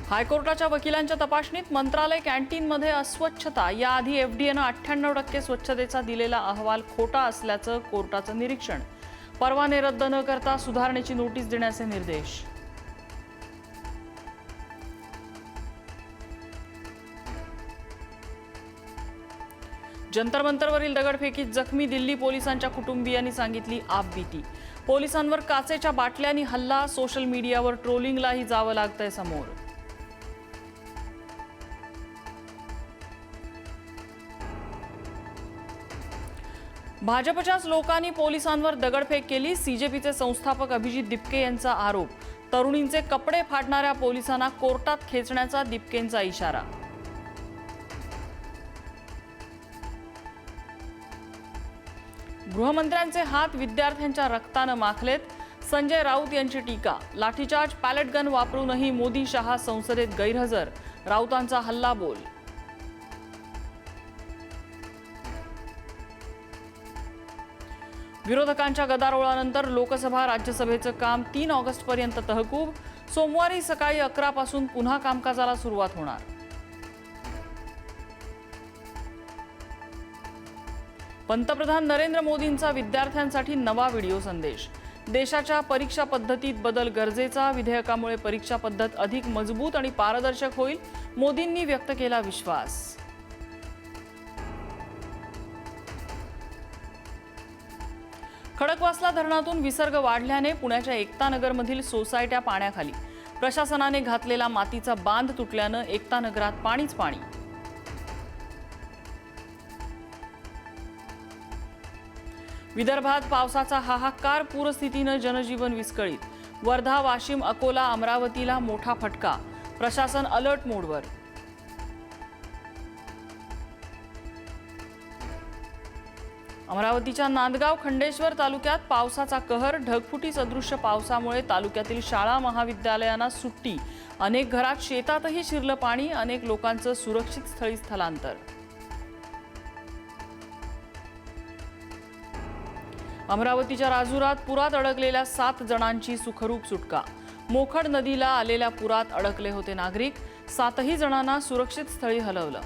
हायकोर्टाच्या वकिलांच्या तपासणीत मंत्रालय कॅन्टीनमध्ये अस्वच्छता। याआधी एफडीएनं 98% स्वच्छतेचा दिलेला अहवाल खोटा असल्याचं कोर्टाचं निरीक्षण। परवाने रद्द न करता सुधारणेची नोटीस देण्याचे निर्देश। जंतर मंतरवरील दगडफेकीत जखमी दिल्ली पोलिसांच्या कुटुंबियांनी सांगितली आपबीती। पोलिसांवर काचेच्या बाटल्यांनी हल्ला। सोशल मीडियावर ट्रोलिंगलाही जावं लागतंय समोर। भाजपच्याच लोकांनी पोलिसांवर दगडफेक केली। सीजेपीचे संस्थापक अभिजित दिपके यांचा आरोप। तरुणींचे कपडे फाडणाऱ्या पोलिसांना कोर्टात खेचण्याचा दिपकेंचा इशारा। गृहमंत्र्यांचे हात विद्यार्थ्यांच्या रक्तानं माखलेत। संजय राऊत यांची टीका। लाठीचार्ज पॅलेट गन वापरूनही मोदी शहा संसदेत गैरहजर। राऊतांचा हल्लाबोल। विरोधकांच्या गदारोळानंतर लोकसभा राज्यसभेचं काम 3 ऑगस्टपर्यंत तहकूब। सोमवारी सकाळी 11 पासून पुन्हा कामकाजाला सुरुवात होणार। पंतप्रधान नरेंद्र मोदींचा विद्यार्थ्यांसाठी नवा व्हिडिओ संदेश। देशाच्या परीक्षा पद्धतीत बदल गरजेचा। विधेयकामुळे परीक्षा पद्धत अधिक मजबूत आणि पारदर्शक होईल। मोदींनी व्यक्त केला विश्वास। खडकवासला धरणातून विसर्ग वाढल्याने पुण्याच्या एकतानगरमधील सोसायट्या पाण्याखाली। प्रशासनाने घातलेला मातीचा बांध तुटल्यानं एकतानगरात पाणीच पाणी। विदर्भात पावसाचा हाहाकार। पूरस्थितीनं जनजीवन विस्कळीत। वर्धा, वाशिम, अकोला, अमरावतीला मोठा फटका। प्रशासन अलर्ट मोडवर। अमरावतीच्या नांदगाव खंडेश्वर तालुक्यात पावसाचा कहर। ढगफुटी सदृश्य पावसामुळे तालुक्यातील शाळा महाविद्यालयांना सुट्टी। अनेक घरात शेतातही शिरलं पाणी। अनेक लोकांचं सुरक्षित स्थळी स्थलांतर। अमरावतीच्या राजुरात पुरात अडकलेल्या 7 जणांची सुखरूप सुटका। मोखड नदीला आलेल्या पुरात अडकले होते नागरिक। 7ही जणांना सुरक्षित स्थळी हलवलं।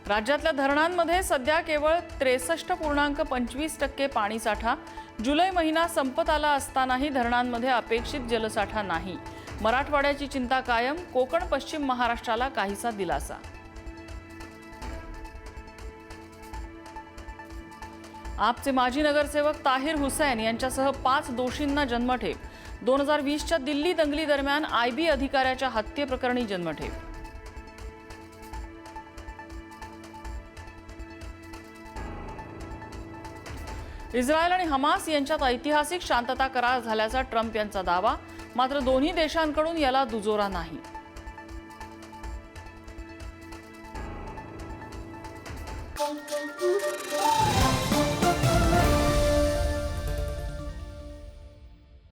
राज्यातल्या धरणांमध्ये सध्या केवळ 63.25% पाणीसाठा। जुलै महिना संपत आला असतानाही धरणांमध्ये अपेक्षित जलसाठा नाही। मराठवाड्याची चिंता कायम। कोकण, पश्चिम महाराष्ट्राला काहीसा दिलासा। आपचे माजी नगरसेवक ताहिर हुसैन यांच्यासह 5 दोषींना जन्मठेप। 2020च्या दिल्ली दंगली दरम्यान आयबी अधिकाऱ्याच्या हत्येप्रकरणी जन्मठेप। इस्रायल आणि हमास यांच्यात ऐतिहासिक शांतता करार झाल्याचा ट्रम्प यांचा दावा। मात्र दोन्ही देशांकडून याला दुजोरा नाही।